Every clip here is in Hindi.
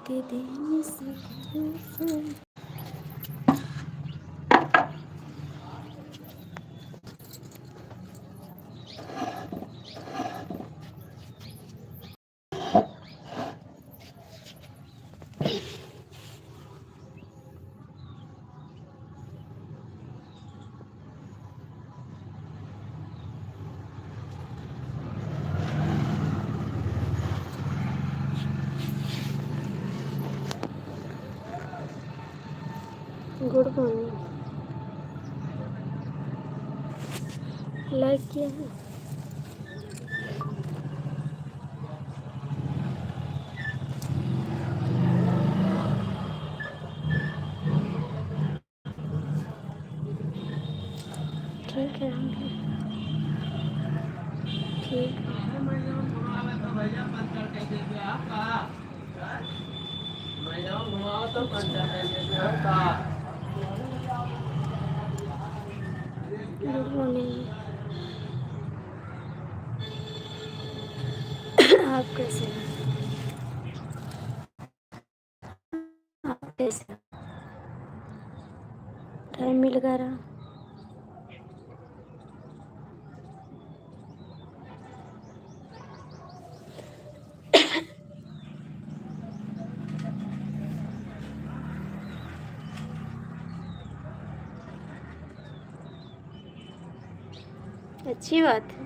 के देने से गुड मॉर्निंग। लाइक किया है? ठीक है, ठीक है। Good morning. आप कैसे हैं? आप कैसे हैं? टाइम मिल गया? अच्छी बात है।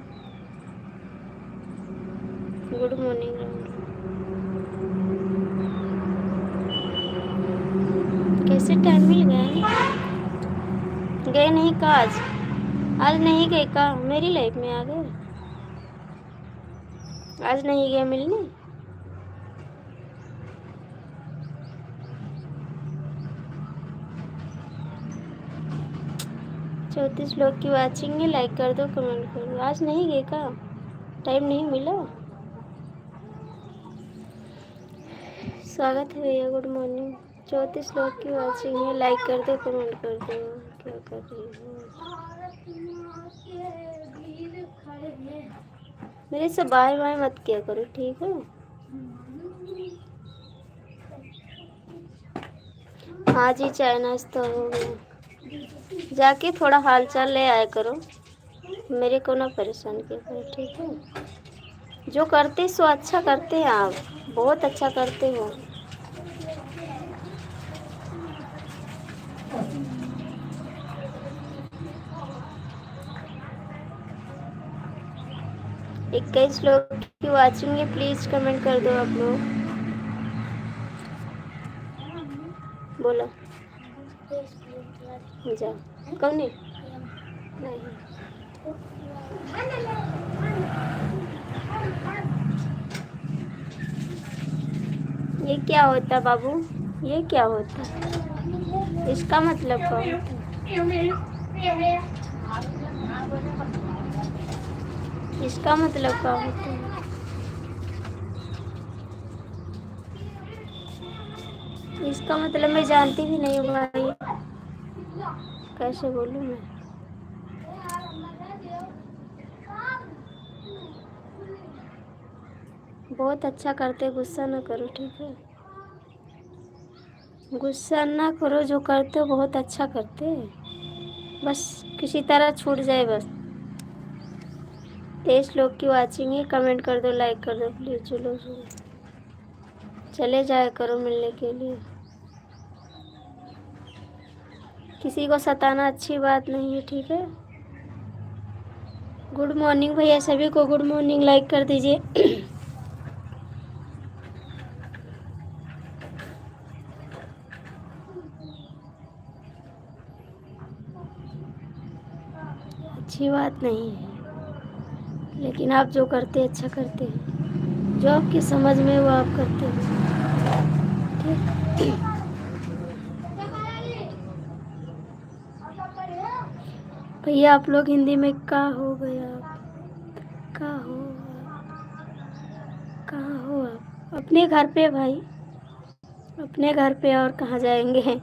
Good morning. कैसे टाइम मिल गया? गए नहीं का आज? आज नहीं गए का? मेरी लाइफ में आ गए? आज नहीं गए मिलने? चौंतीस लोग की वाचिंग है। लाइक कर दो, कमेंट कर दो। आज नहीं गए का? टाइम नहीं मिला? स्वागत है भैया, गुड मॉर्निंग। 34 लोग की वाचिंग है। लाइक कर दो, कमेंट कर दो। क्या कर रही हो? मेरे से बाय बाय मत किया करो, ठीक है? आज ही चाय नाश्ता हो गया। जाके थोड़ा हाल चाल ले आया करो, मेरे को ना परेशान किया करो, ठीक है? जो करते सो अच्छा करते हैं आप, बहुत अच्छा करते हो। इक्कीस लोग की वाचिंग है। प्लीज कमेंट कर दो आप लोग। बोलो जा। कौन नहीं? ये क्या होता बाबू? ये क्या होता? इसका मतलब क्या होता? इसका मतलब क्या होता है? इसका मतलब मैं जानती भी नहीं हूँ भाई, कैसे बोलूँ मैं? बहुत अच्छा करते, गुस्सा ना करो, ठीक है? गुस्सा ना करो, जो करते हो बहुत अच्छा करते हैं, बस किसी तरह छूट जाए बस। 23 लोग की वाचिंग है। कमेंट कर दो, लाइक कर दो प्लीज। चलो चले जाया करो मिलने के लिए। किसी को सताना अच्छी बात नहीं है, ठीक है? गुड मॉर्निंग भैया सभी को, गुड मॉर्निंग। लाइक कर दीजिए। अच्छी बात नहीं है, लेकिन आप जो करते अच्छा करते हैं, जो आपकी समझ में वो आप करते हैं, ठीक? भैया आप लोग हिंदी में का हो गया? का हो? कहाँ हो आप? अपने घर पे भाई, अपने घर पे। और कहाँ जाएंगे?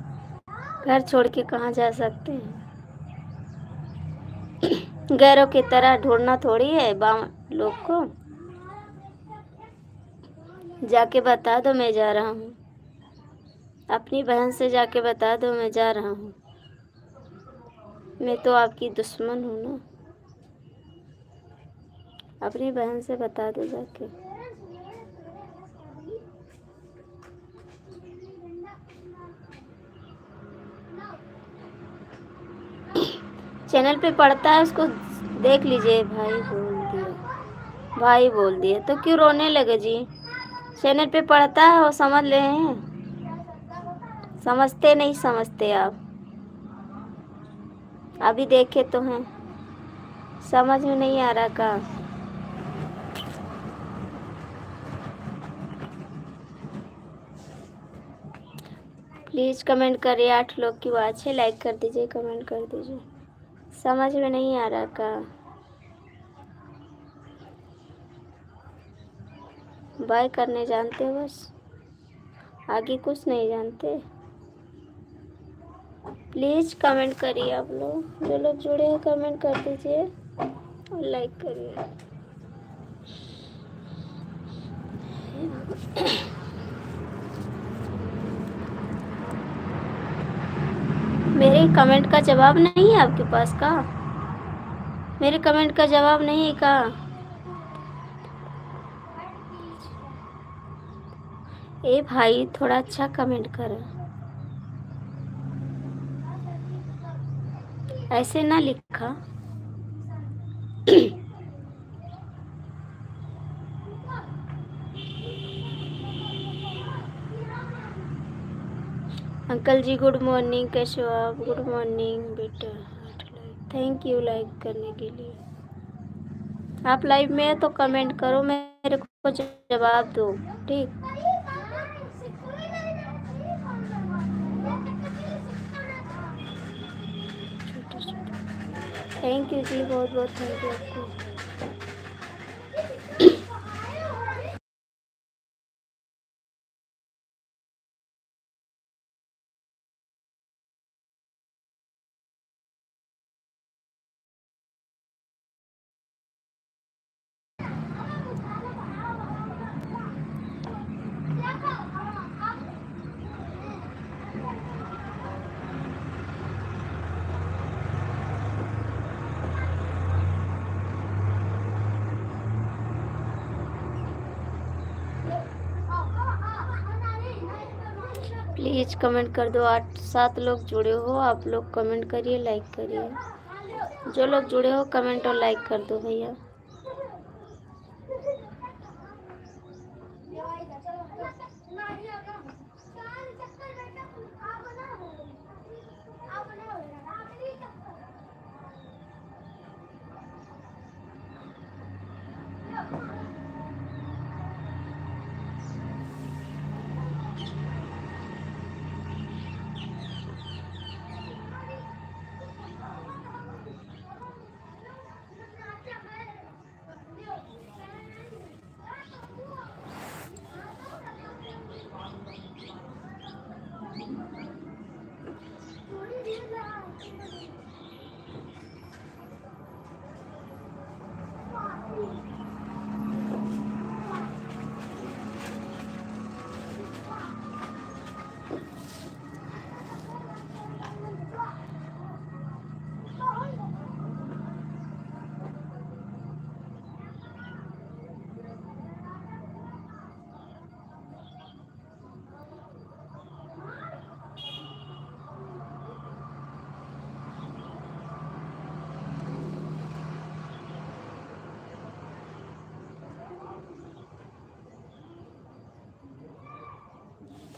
घर छोड़ के कहाँ जा सकते हैं? गैरों की तरह ढूंढना थोड़ी है बाम लोग को। जाके बता दो मैं जा रहा हूँ। अपनी बहन से जाके बता दो मैं जा रहा हूँ। मैं तो आपकी दुश्मन हूँ ना। अपनी बहन से बता दो जाके। चैनल पे पढ़ता है, उसको देख लीजिए। भाई बोल दिया, भाई बोल दिया तो क्यों रोने लगे जी? चैनल पे पढ़ता है वो समझ ले हैं। समझते नहीं समझते आप? अभी देखे तो हैं, समझ में नहीं आ रहा का? प्लीज़ कमेंट करिए। 8 लोग की बात है, लाइक कर दीजिए, कमेंट कर दीजिए। समझ में नहीं आ रहा का? बाय करने जानते हो बस, आगे कुछ नहीं जानते। प्लीज़ कमेंट करिए। आप लोग जो लोग जुड़े हैं कमेंट कर दीजिए और लाइक करिए। मेरे कमेंट का जवाब नहीं है आपके पास का? मेरे कमेंट का जवाब नहीं है का? ए भाई थोड़ा अच्छा कमेंट कर, ऐसे ना लिखा। अंकल जी गुड मॉर्निंग, कैसे हो आप? गुड मॉर्निंग बेटा। थैंक यू लाइक करने के लिए। आप लाइव में है तो कमेंट करो, मेरे को जवाब दो, ठीक? थैंक यू जी, बहुत बहुत थैंक यू आपको। प्लीज़ कमेंट कर दो। 8-7 लोग जुड़े हो, आप लोग कमेंट करिए, लाइक करिए। जो लोग जुड़े हो कमेंट और लाइक कर दो भैया।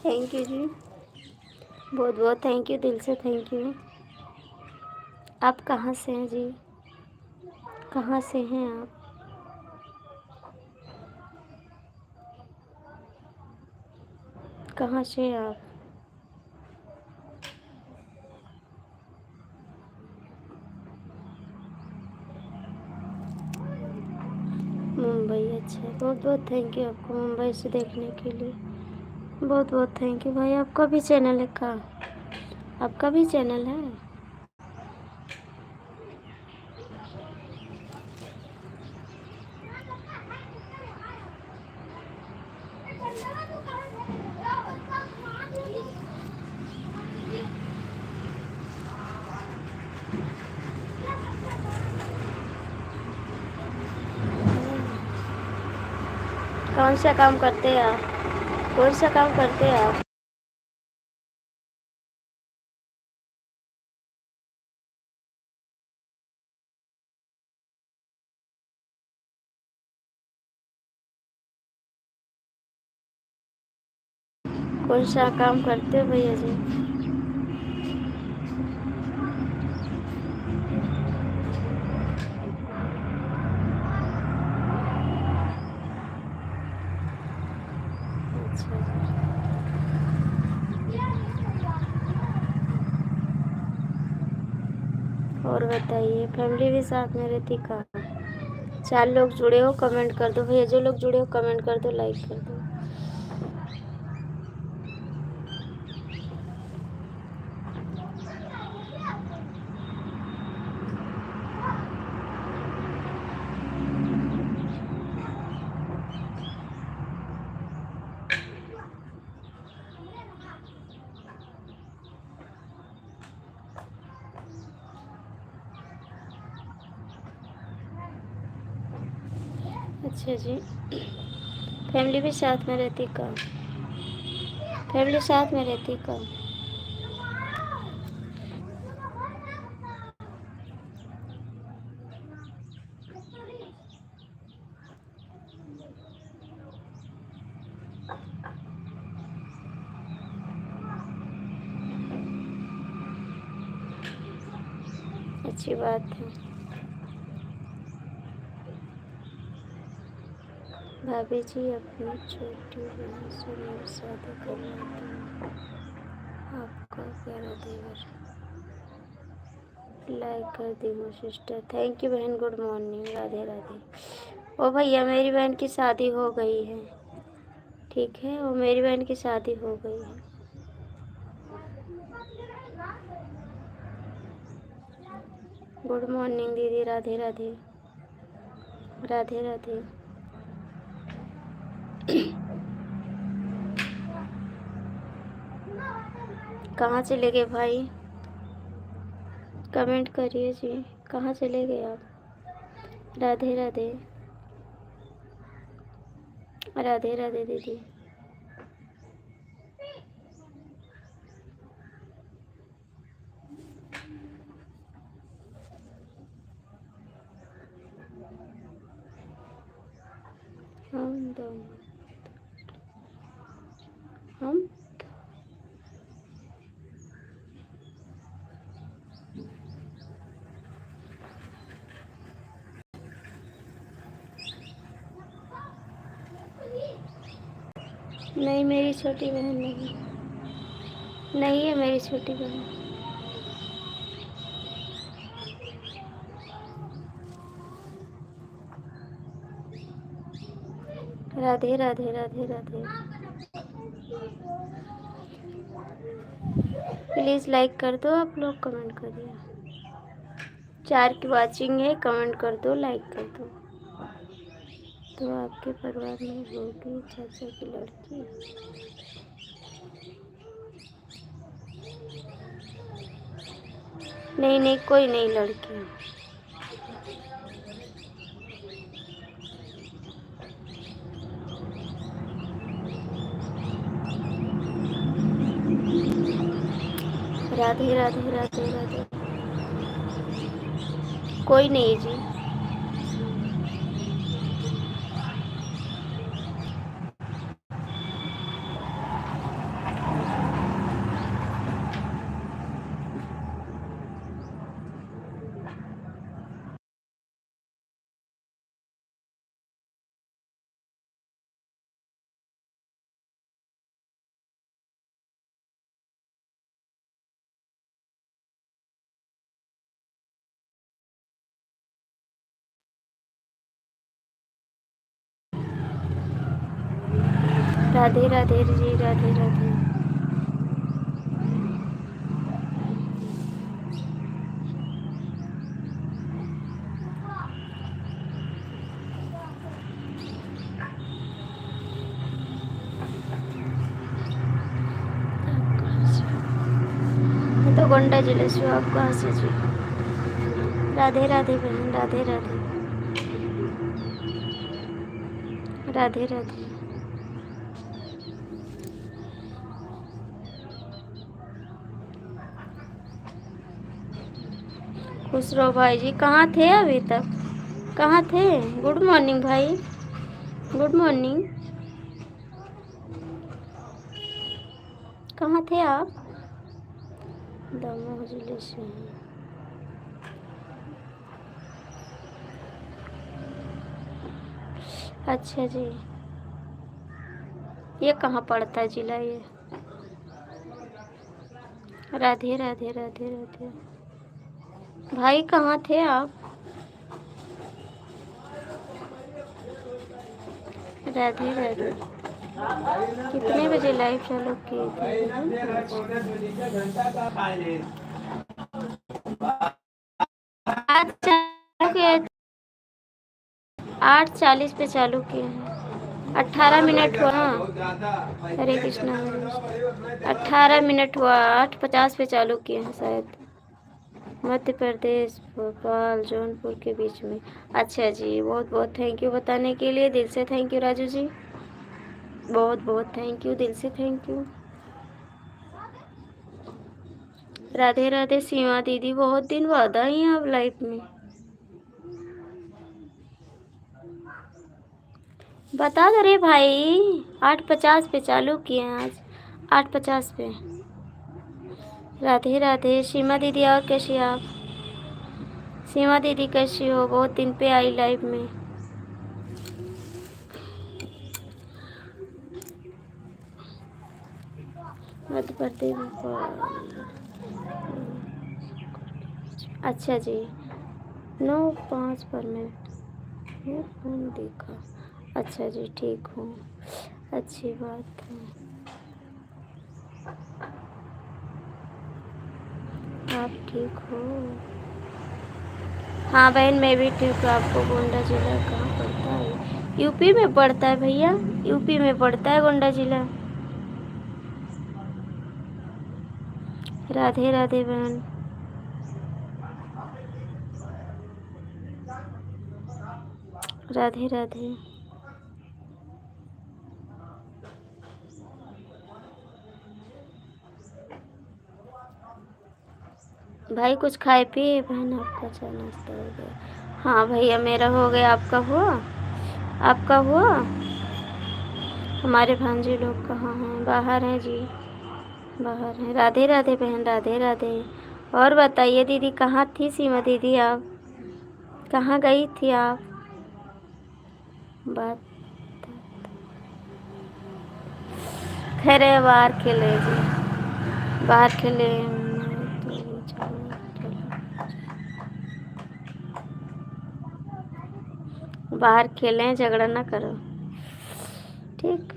थैंक यू जी, बहुत बहुत थैंक यू, दिल से थैंक यू। आप कहाँ से हैं जी? कहाँ से हैं आप? कहाँ से आप? मुंबई। अच्छा, बहुत बहुत थैंक यू आपको मुंबई से देखने के लिए। बहुत बहुत थैंक यू भाई। आपका भी चैनल है का? आपका भी चैनल है? कौन सा काम करते हैं आप? कौन सा काम करते हैं आप? कौन सा काम करते हो भैया जी? अच्छा जी। और बताइए, फैमिली भी साथ में रहती का? 4 लोग जुड़े हो, कमेंट कर दो भैया। जो लोग जुड़े हो कमेंट कर दो, लाइक कर दो। अच्छा जी। फैमिली भी साथ में रहती का? फैमिली साथ में रहती का? अच्छी बात है। भाभी जी, अपनी छोटी बहन से मेरी शादी करवा दो। आपका प्यारा देवर। लाइक कर दी हूँ सिस्टर। थैंक यू बहन, गुड मॉर्निंग, राधे राधे। ओ भैया, मेरी बहन की शादी हो गई है। ठीक है, वो मेरी बहन की शादी हो गई है। गुड मॉर्निंग दीदी, राधे राधे। राधे राधे। कहाँ चले गए भाई? कमेंट करिए जी, कहाँ चले गए आप? राधे राधे। राधे राधे दीदी। हम दोनों हम नहीं, मेरी छोटी बहन नहीं। नहीं है मेरी छोटी बहन। राधे राधे। राधे राधे। प्लीज़ लाइक कर दो आप लोग, कमेंट करिए। 4 की वॉचिंग है, कमेंट कर दो, लाइक कर दो। तो आपके परिवार में होगी चाचा की लड़की? नहीं नहीं, कोई नहीं लड़की। राधे राधे। राधे राधे। कोई नहीं जी। राधे राधे जी। राधे राधे। मैं तो गोंडा जिले से हूँ, आप कहाँ से जी? राधे राधे बहन, राधे राधे। राधे राधे। खुश रहो भाई जी। कहाँ थे अभी तक, कहाँ थे? गुड मॉर्निंग भाई, गुड मॉर्निंग। कहाँ थे आप? दमोह जिले से हैं। अच्छा जी, ये कहाँ पड़ता है जिला ये? राधे राधे राधे राधे। भाई कहाँ थे आप? राधे राधे। कितने बजे लाइव चालू किए थे? आज चालू किए, 8:40 पे चालू किए हैं। 18 मिनट हुआ ना। हरे कृष्णा हरे कृष्णा। 18 मिनट हुआ, 8:50 पे चालू किए हैं शायद। मध्य प्रदेश भोपाल जौनपुर के बीच में। अच्छा जी, बहुत बहुत थैंक यू बताने के लिए, दिल से थैंक यू राजू जी, बहुत बहुत थैंक यू, दिल से थैंक यू। राधे राधे सीमा दीदी, बहुत दिन बाद आई हैं आप लाइफ में। बता दो रे भाई, 8:50 पे चालू किए हैं आज, 8:50 पे। राधे राधे सीमा दीदी, और कैसी आप? सीमा दीदी कैसी हो? बहुत दिन पे आई लाइव में। मध्य प्रदेश भोपाल। अच्छा जी, 9:05 पर मैं फोन देखा। अच्छा जी, ठीक हूँ, अच्छी बात है। आप ठीक हो? हाँ बहन, मैं भी ठीक हूँ। आपको गोंडा जिला कहाँ पड़ता है? यूपी में पड़ता है भैया, यूपी में पड़ता है गोंडा जिला। राधे राधे बहन। राधे राधे। भाई कुछ खाए पिए बहन? आपका चाय नाश्ता हो गया? हाँ भैया मेरा हो गया, आपका हुआ? आपका हुआ? हमारे भांजे लोग कहाँ हैं? बाहर हैं जी, बाहर हैं। राधे राधे बहन, राधे राधे। और बताइए दीदी, कहाँ थी सीमा दीदी आप? कहाँ गई थी आप? बात खैर बाहर खेले जी, बाहर खेले। बाहर खेलें, झगड़ा ना करो, ठीक?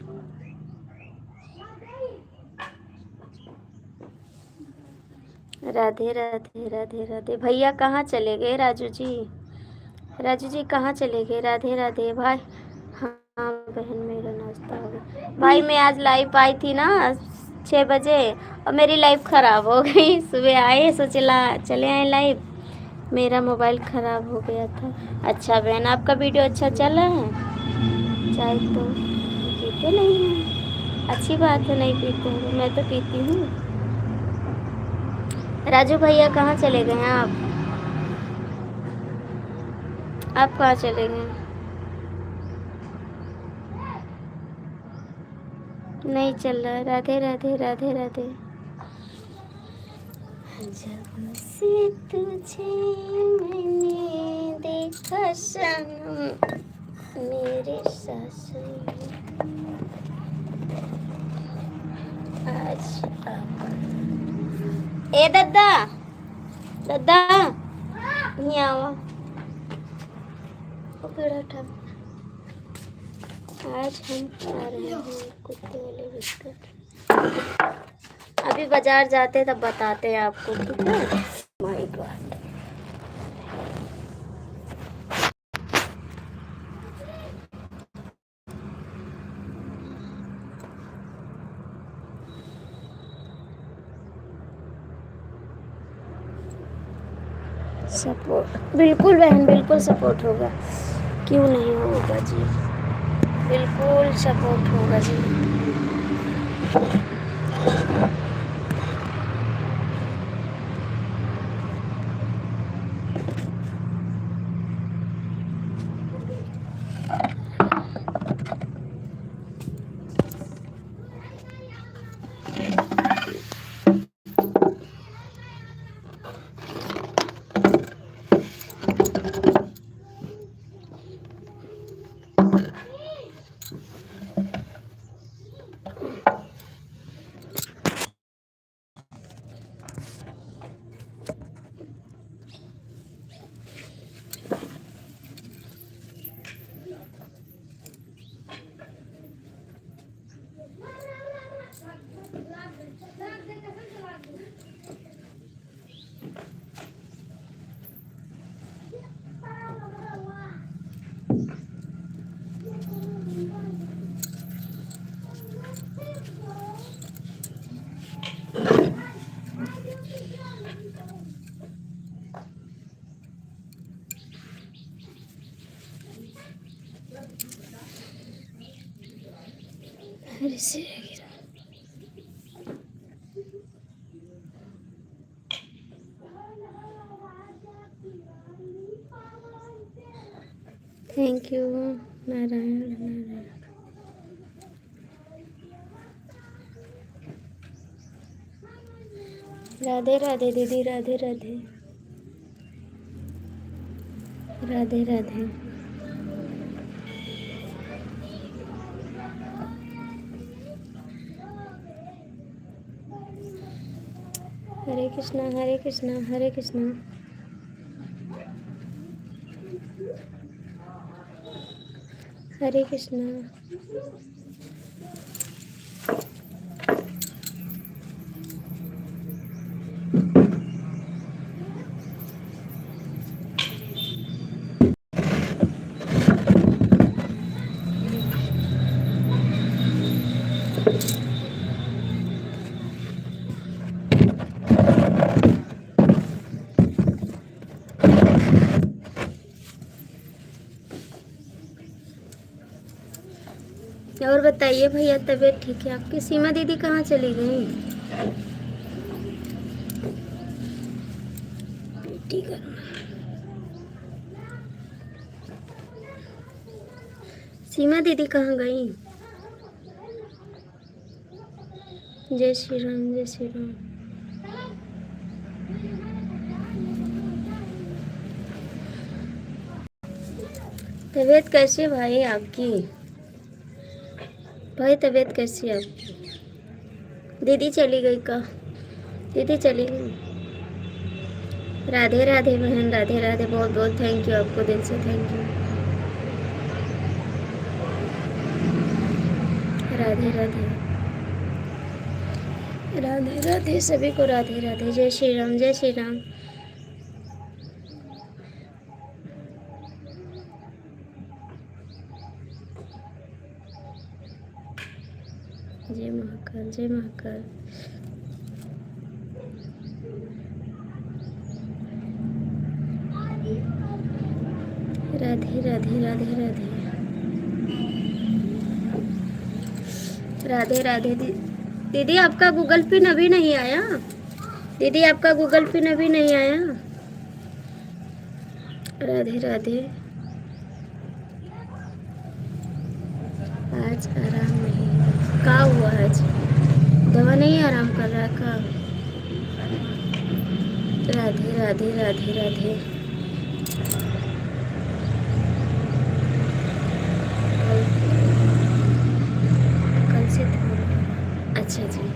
राधे राधे राधे राधे। भैया कहाँ चले गए? राजू जी, राजू जी कहाँ चले गए? राधे राधे भाई। हाँ बहन, मेरा नाश्ता हो गया। भाई मैं आज लाइव आई थी ना 6 बजे, और मेरी लाइव ख़राब हो गई। सुबह आए सोचे चले आए लाइव, मेरा मोबाइल ख़राब हो गया था। अच्छा बहन, आपका वीडियो अच्छा चल रहा है? चाय तो पीते नहीं हैं, अच्छी बात है, नहीं पीते हैं, मैं तो पीती हूँ। राजू भैया कहाँ चले गए हैं आप? आप कहाँ चले गए? नहीं चल रहा। राधे राधे राधे राधे। जब से तुझे मैंने देखा सनम, मेरे सासुर आज ए दादा, दादा नहीं आवा, वो पेड़ उठा। आज हम खा रहे हैं कुत्ते वाले बिस्कुट। अभी बाजार जाते तब बताते हैं आपको, ठीक है? My God. सपोर्ट बिल्कुल बहन, बिल्कुल सपोर्ट होगा, क्यों नहीं होगा जी, बिल्कुल सपोर्ट होगा जी। ऐसे गिरा। Thank you Narayan Narayan. राधे राधे दीदी, राधे राधे राधे राधे। हरे कृष्णा हरे कृष्णा हरे कृष्णा। हरे कृष्णा। और बताइए भैया, तबीयत ठीक है आपकी? सीमा दीदी कहाँ चली गई? ठीक है। सीमा दीदी कहाँ गई? जय श्री राम जय श्री राम। तबीयत कैसी है भाई आपकी? भाई तबीयत कैसी है आपकी? दीदी चली गई का? दीदी चली गई। राधे राधे बहन, राधे राधे। बहुत बहुत थैंक यू आपको, दिल से थैंक यू। राधे राधे राधे राधे सभी को, राधे राधे। जय श्री राम जय श्री राम। जय महाकाल जय महाकाल। राधे राधे राधे राधे राधे राधे। दीदी आपका गूगल पिन अभी नहीं आया? दीदी आपका गूगल पिन अभी नहीं आया? राधे राधे। आज आराम नहीं का हुआ? आज दवा नहीं आराम कर रहा का? राधे राधे राधे राधे। कल से तो अच्छा जी।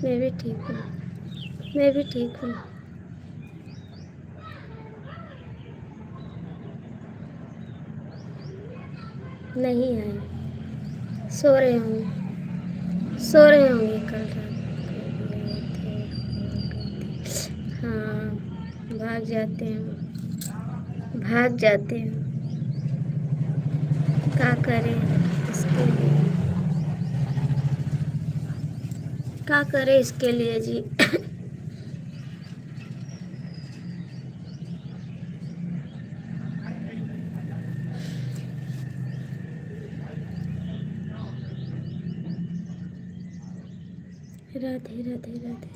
मैं भी ठीक हूँ, मैं भी ठीक हूँ। नहीं आए, सो रहे होंगे, सो रहे होंगे कल रात को। हाँ भाग जाते हैं, भाग जाते हैं। क्या करें इसके लिए, क्या करें इसके लिए जी। राधे राधे राधे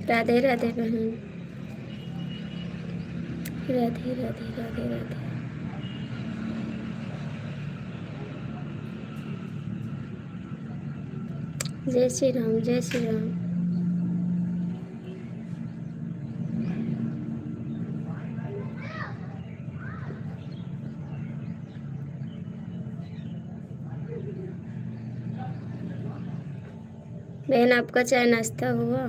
राधे राधे राधे बहन। राधे राधे राधे राधे। जय श्री राम जय श्री राम। बहन आपका चाय नाश्ता हुआ?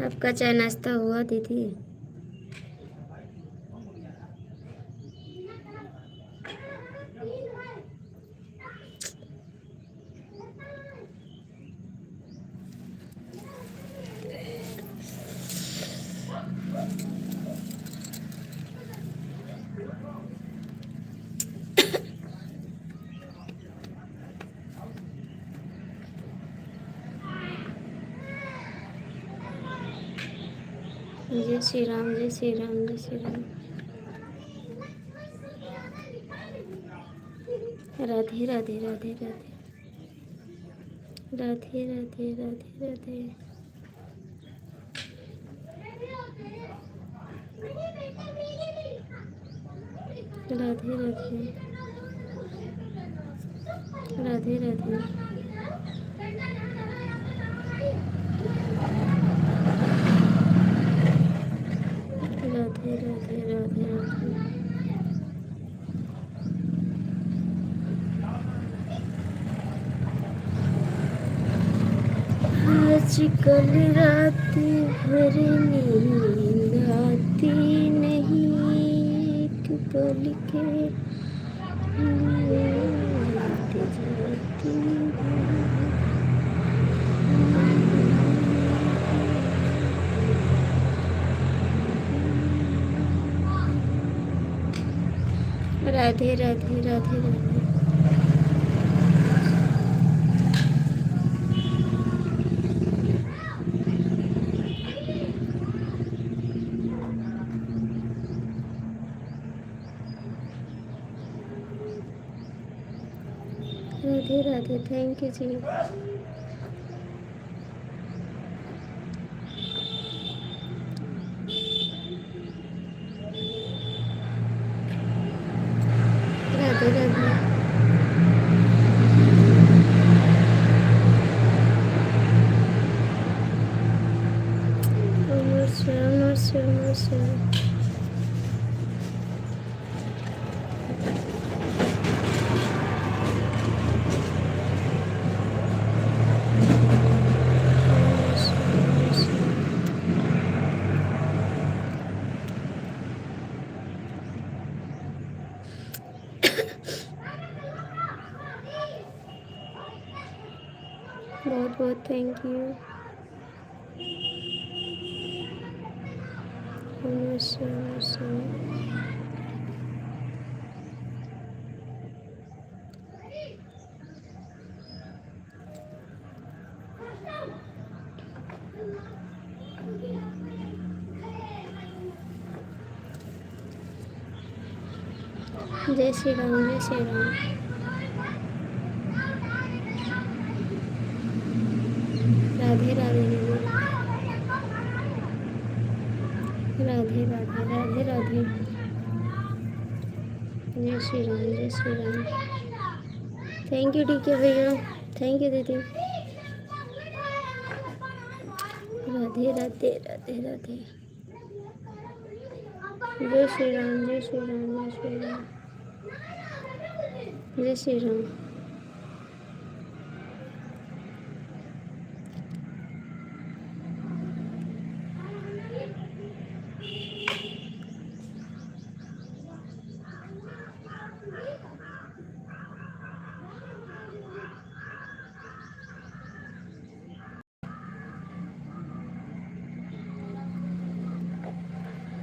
आपका चाय नाश्ता हुआ दीदी? जय श्री राम, जय श्री राम, जय श्री राम। राधे राधे राधे राधे राधे राधे राधे राधे। राधे राधे राधे राधे। राधे राधे राधे राधे। आजकल रात भर नींद आती नहीं, एक पल के लिए आती जाती है। राधे राधे राधे राधे। राधे राधे। थैंक यू जी। राधे राधे। नमस्कार नमस्कार नमस्कार। बहुत बहुत थैंक यू। नमस्कार नमस्कार। जय श्री राम, जय श्री राम। राधे राधे राधे राधे राधे राधे। जय श्री राम, जय श्री राम। थैंक यू ठीक है भैया, थैंक यू दीदी। राधे राधे राधे राधे। जय श्री राम, जय श्री राम, जय श्री राम, जय श्री राम।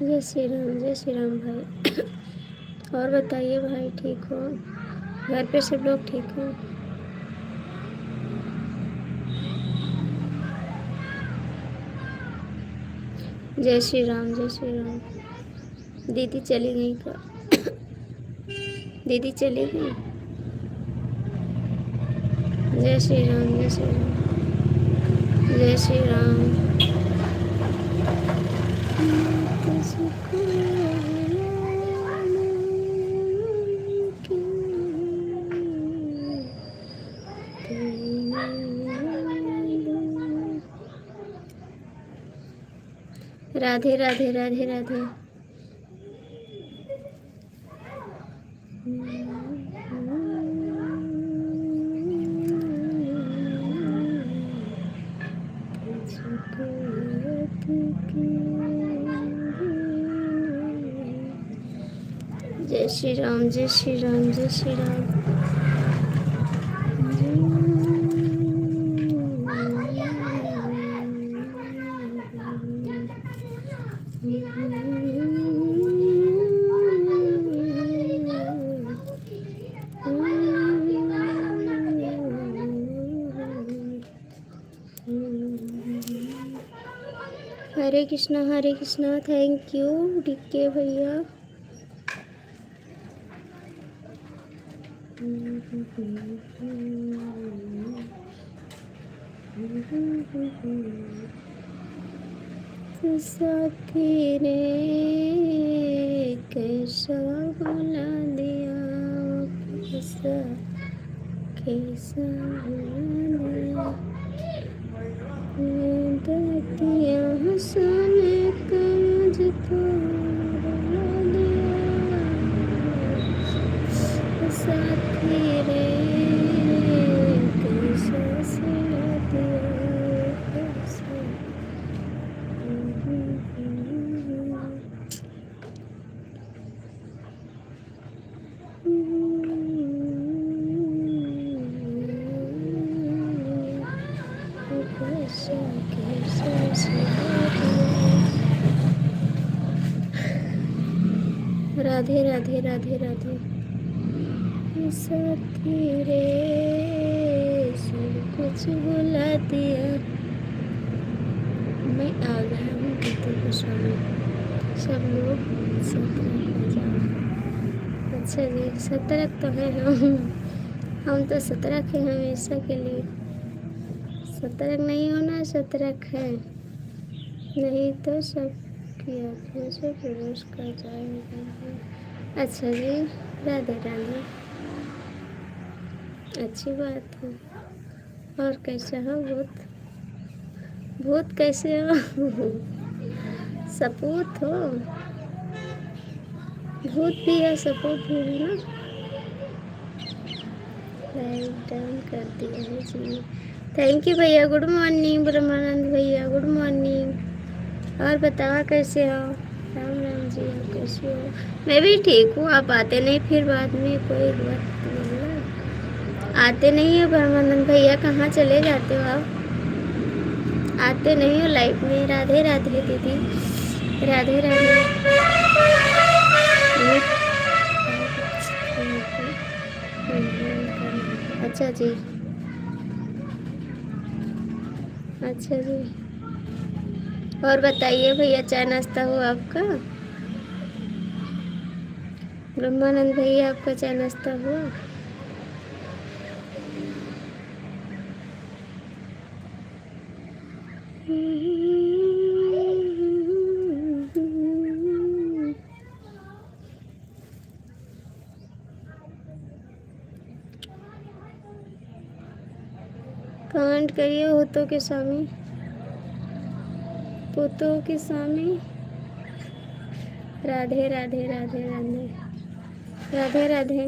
जय श्री राम, जय श्री राम भाई। और बताइए भाई, ठीक हो? घर पे सब लोग ठीक हो? जय श्री राम, जय श्री राम। दीदी चली गई क्या? दीदी चली गई। जय श्री राम, जय श्री राम, जय श्री राम। राधे राधे राधे राधे। जय श्री राम, जय श्री राम, जय Shri Ram. Hare Hare Krishna. Thank you DK भैया। साथी रे कैसा भुला दिया, कैसा कैसा भुला दिया, हंसने का मुझको रुला दिया। साथी रे कैसा सिला दिया, कैसा कैसा कैसा सिला दिया। राधे राधे राधे राधे। साथी रे सब कुछ भुला दिया। मैं आ गया हूँ गीता गोस्वामी। सब लोग सतर्क हो जाओ। अच्छा जी, सतर्क तो है हम तो सतर्क हैं हमेशा के लिए। सतर्क नहीं होना सतर्क है, नहीं तो सब की आँखों से प्रवेश कर जाएगा। अच्छा जी, राधे राधे, अच्छी बात है। और कैसे हो भूत? भूत कैसे हो? सपूत हो? भूत भी है सपूत भी है ना। लाइव डाउन कर दिया है जी। थैंक यू भैया। गुड मॉर्निंग ब्रह्मानंद भैया, गुड मॉर्निंग। और बताओ कैसे हो? राम राम जी, आप कैसे हो? मैं भी ठीक हूँ। आप आते नहीं फिर बाद में कोई वक्त मिला, आते नहीं हो ब्रह्मानंद भैया, कहाँ चले जाते हो आप? आते नहीं हो लाइफ में। राधे राधे दीदी, राधे राधे। अच्छा जी, अच्छा जी। और बताइए भैया, चाय नाश्ता हुआ आपका? ब्रह्मानंद भैया, आपका चाय नाश्ता हुआ? कमेंट करिए होतो के स्वामी, पोतो के स्वामी। राधे राधे राधे राधे राधे राधे।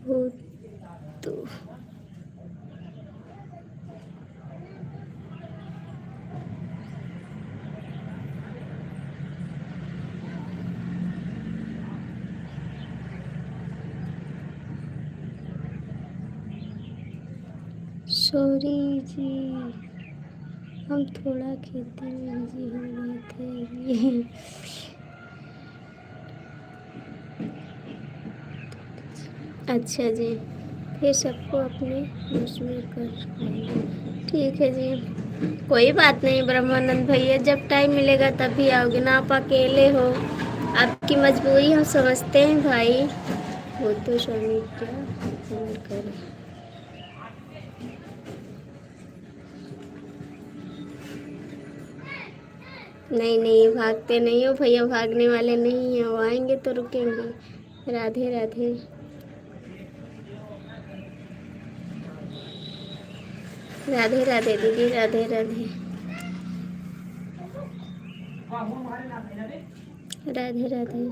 भूतो सॉरी जी, हम थोड़ा खेती में बिजी हो गए थे। अच्छा जी, फिर सबको अपने उसमें कर लेंगे। ठीक है जी, कोई बात नहीं ब्रह्मानंद भैया, जब टाइम मिलेगा तभी आओगे ना। आप अकेले हो, आपकी मजबूरी हम समझते हैं भाई। वो तो स्वामी क्या करें। नहीं नहीं, भागते नहीं हो भैया, भागने वाले नहीं हैं। वो आएंगे तो रुकेंगे। राधे राधे। राधे राधे दीदी, राधे राधे राधे राधे।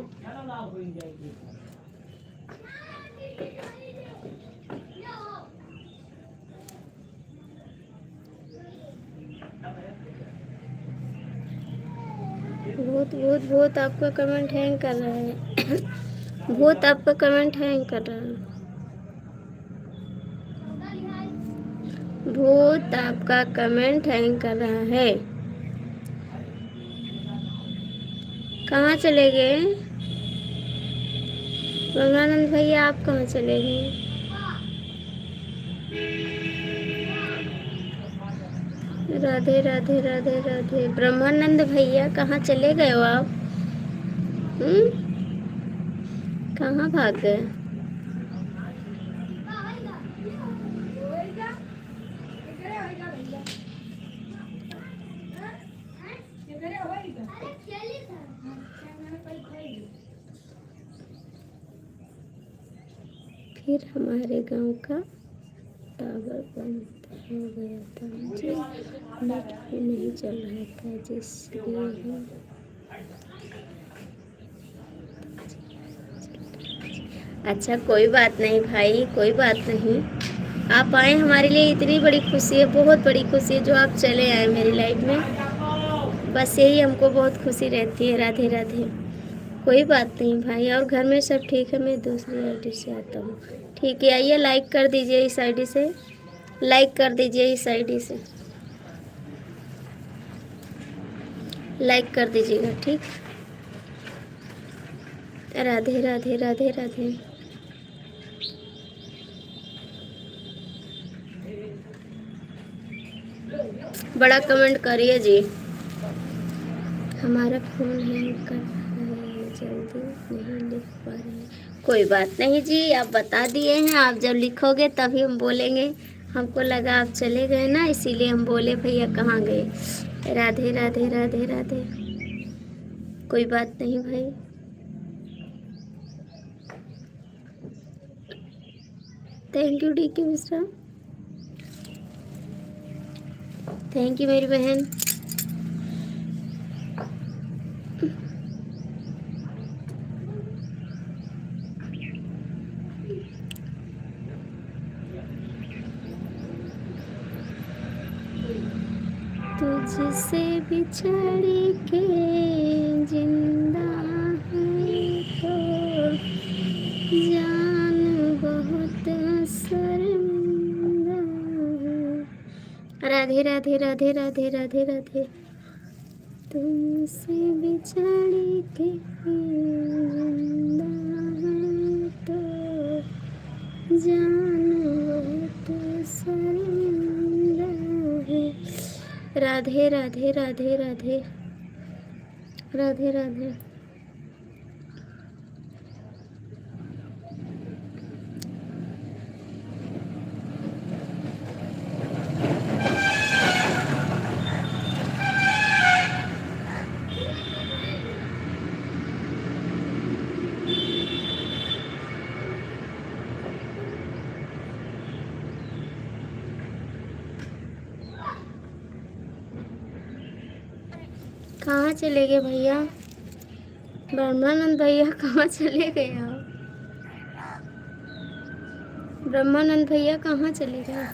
भूत भूत भूत आपका कमेंट हैंग कर रहा है। भूत आपका कमेंट हैंग कर रहा है। भूत आपका कमेंट हैंग कर रहा है। कहाँ चले गए ब्रह्मानंद भैया? आप कहाँ चले गए? राधे राधे राधे राधे। ब्रह्मानंद भैया कहाँ चले गए हो आप? कहाँ भाग गए? फिर हमारे गांव का टावर बंद हो गया था जी, नेट भी नहीं चल रहा था जिसलिए हम। अच्छा कोई बात नहीं भाई, कोई बात नहीं। आप आए हमारे लिए इतनी बड़ी खुशी है, बहुत बड़ी खुशी है जो आप चले आए मेरी लाइफ में। बस यही हमको बहुत खुशी रहती है। राधे राधे। कोई बात नहीं भाई। और घर में सब ठीक है? मैं दूसरी आईडी से आता हूँ। ठीक है, आइए लाइक कर दीजिए इस आईडी से, लाइक कर दीजिए इस आईडी से, लाइक कर दीजिएगा ठीक। राधे राधे राधे राधे। बड़ा कमेंट करिए जी। हमारा फ़ोन हैंग कर रहा है, जल्दी नहीं लिख पा रहे हैं। कोई बात नहीं जी, आप बता दिए हैं, आप जब लिखोगे तभी हम बोलेंगे। हमको लगा आप चले गए ना, इसीलिए हम बोले भैया कहाँ गए। राधे राधे राधे राधे। कोई बात नहीं भाई। Thank you DK Mishra, thank you मेरी बहन। तुझसे बिछड़ के जिंदा है तो जान बहुत शर्मिंदा है। राधे राधे राधे राधे राधे राधे। तुमसे बिछड़ के जिंदा है तो जान बहुत शर्मिंदा है। राधे राधे राधे राधे राधे राधे। कहाँ चले गए भैया? ब्रह्मानंद भैया कहाँ चले गए आप? ब्रह्मानंद भैया कहाँ चले गए?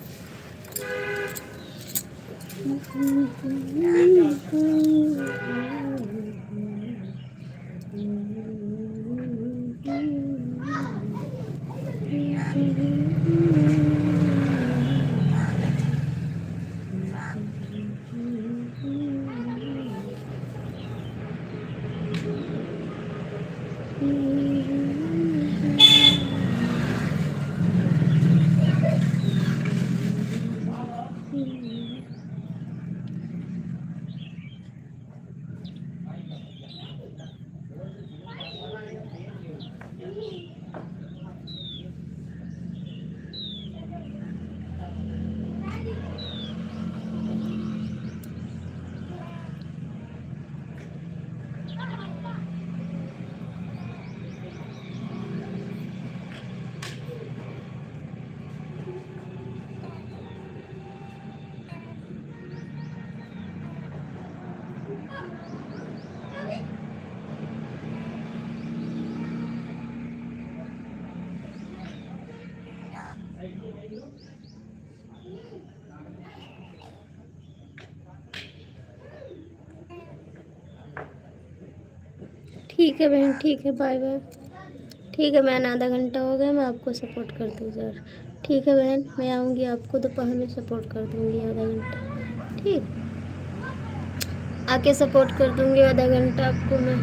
ठीक है बहन, ठीक है, बाय बाय। ठीक है बहन, आधा घंटा हो गया, मैं आपको सपोर्ट कर दूँ ज़रा। ठीक है बहन, मैं आऊँगी, आपको दोपहर में सपोर्ट कर दूँगी आधा घंटा। ठीक, आके सपोर्ट कर दूँगी आधा घंटा आपको मैं।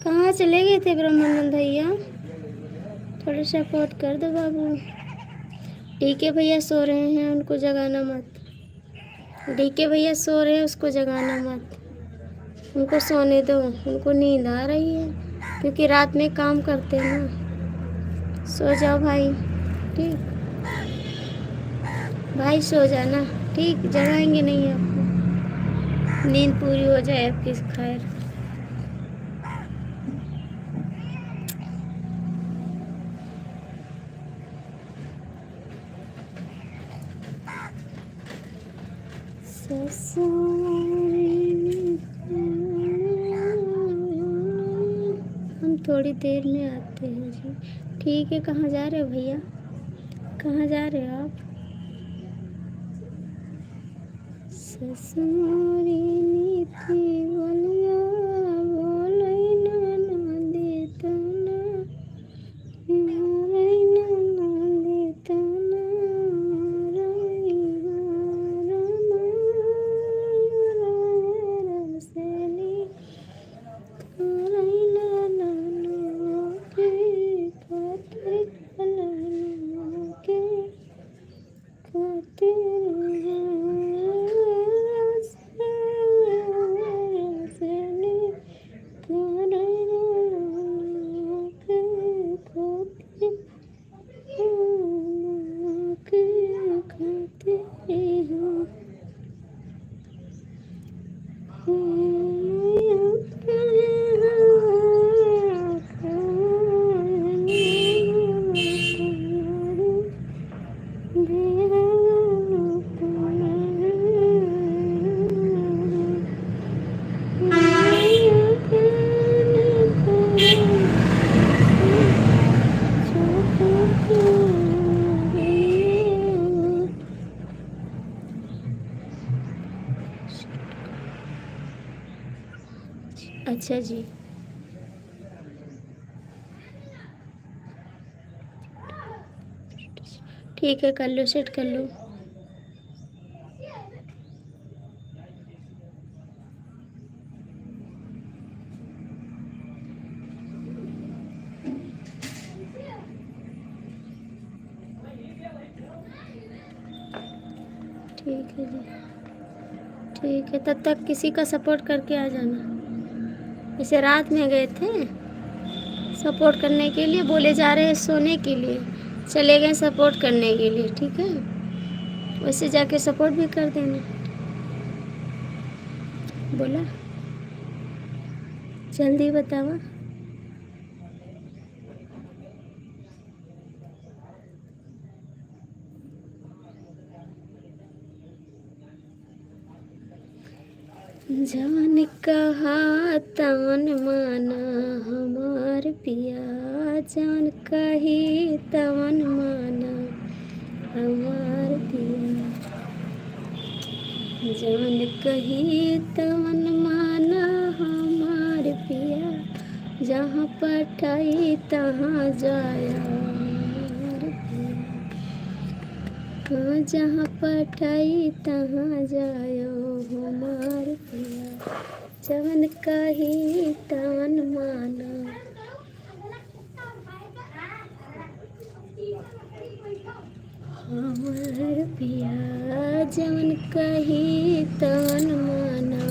कहाँ चले गए थे ब्रह्मानंद भैया? थोड़ा सपोर्ट कर दो बाबू। डीके भैया सो रहे हैं, उनको जगाना मत। डीके भैया सो रहे हैं, उसको जगाना मत। उनको सोने दो, उनको नींद आ रही है क्योंकि रात में काम करते हैं ना। सो जाओ भाई, ठीक भाई, सो जाना, ठीक। जगाएंगे नहीं आपको, नींद पूरी हो जाए आपकी खैर। हम थोड़ी देर में आते हैं जी। ठीक है, कहाँ जा रहे हो भैया? कहाँ जा रहे हो आप? ससुरी नीति बोलिया बोलै ना देता ना, बोलै ना देता ना, रसली बोलै ना के खातिर कलना के खातिर अच्छा जी, ठीक है, कर लो, सेट कर लो। ठीक है जी, ठीक है। तब तक किसी का सपोर्ट करके आ जाना। जैसे रात में गए थे सपोर्ट करने के लिए, बोले जा रहे हैं सोने के लिए, चले गए सपोर्ट करने के लिए, ठीक है। वैसे जाके सपोर्ट भी कर देना। बोला जल्दी बतावा। जान कहा तवन माना हमार पिया, जान कही तवन माना हमार पिया, जान कही तवन माना हमार पिया, जहाँ पठाई तहाँ जाया हमार पिया, जहाँ पठाई तहाँ जायो हमार पिया, जवन कही तवन माना। हमार पिया जवन कही तवन माना।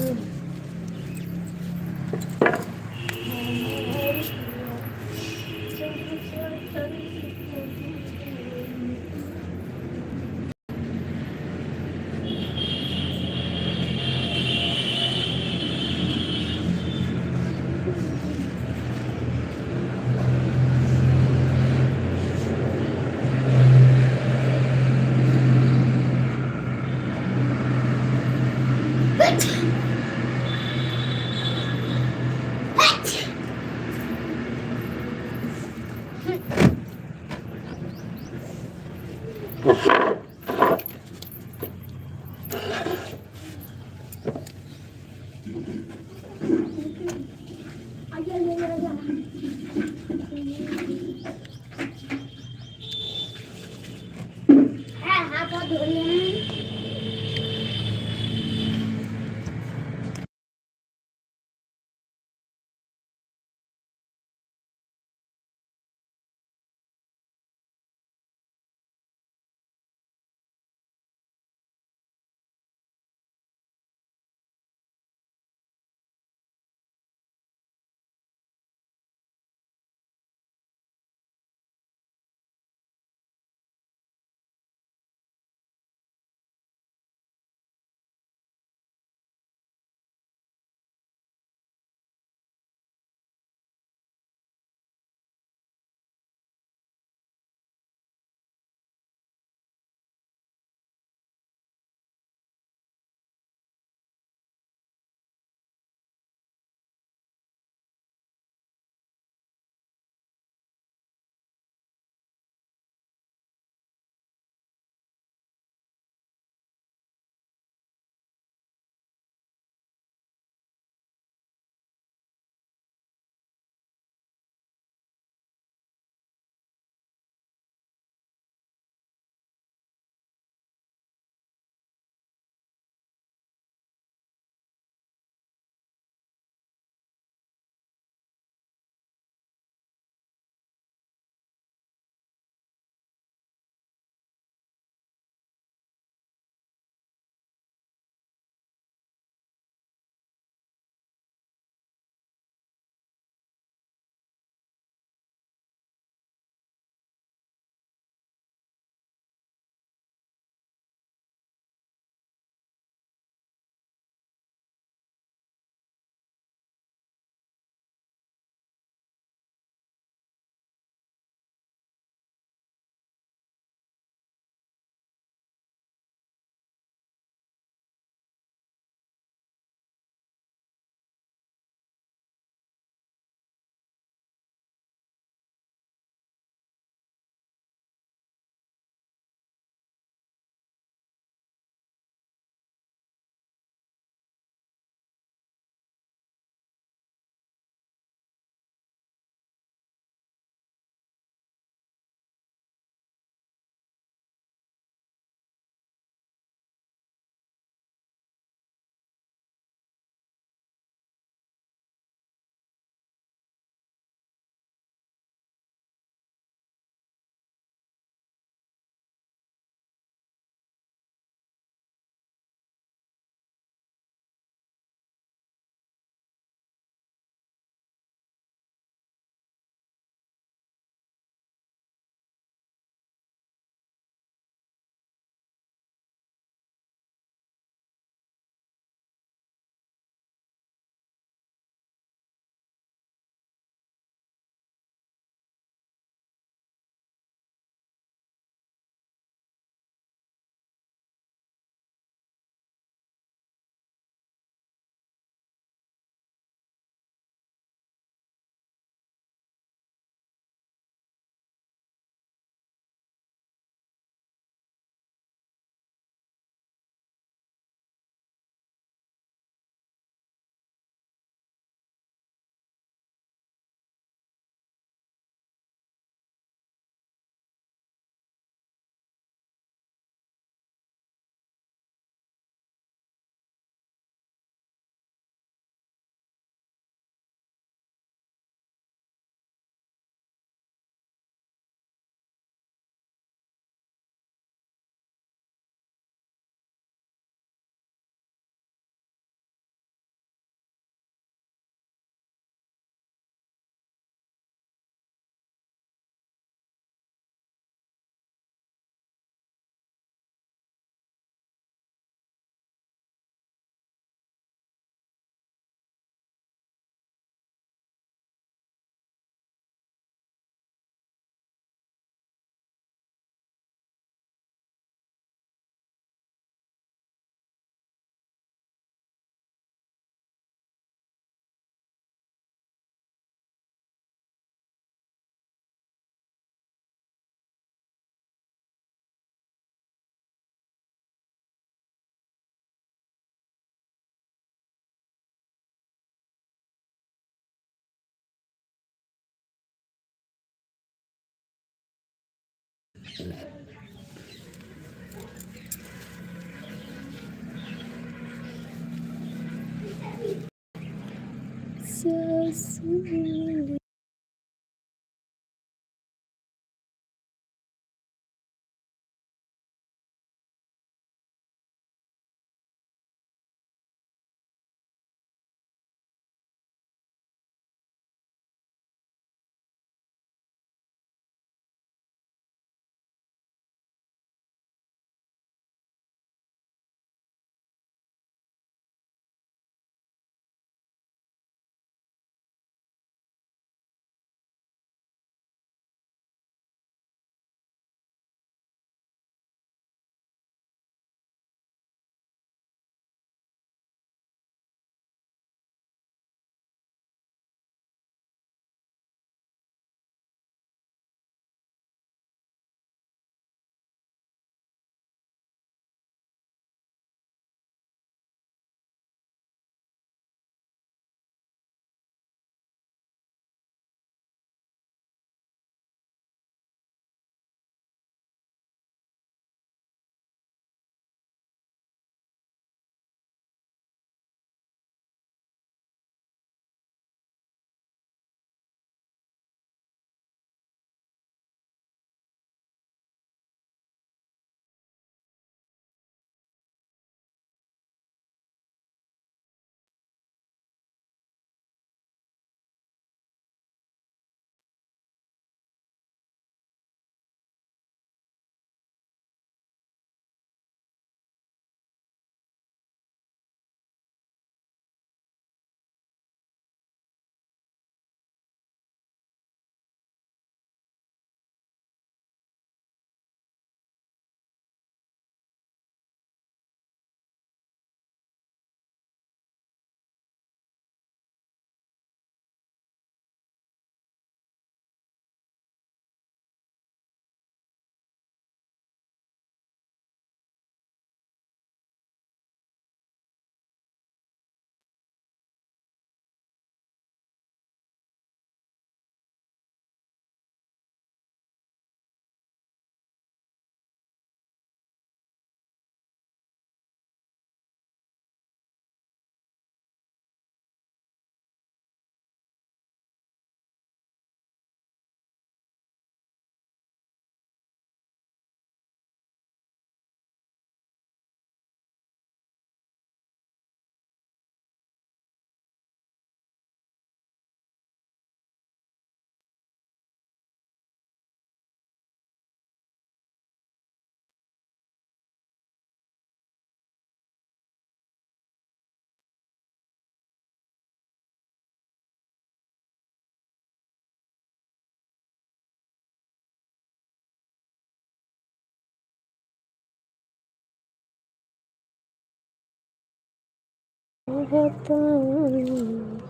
बताऊं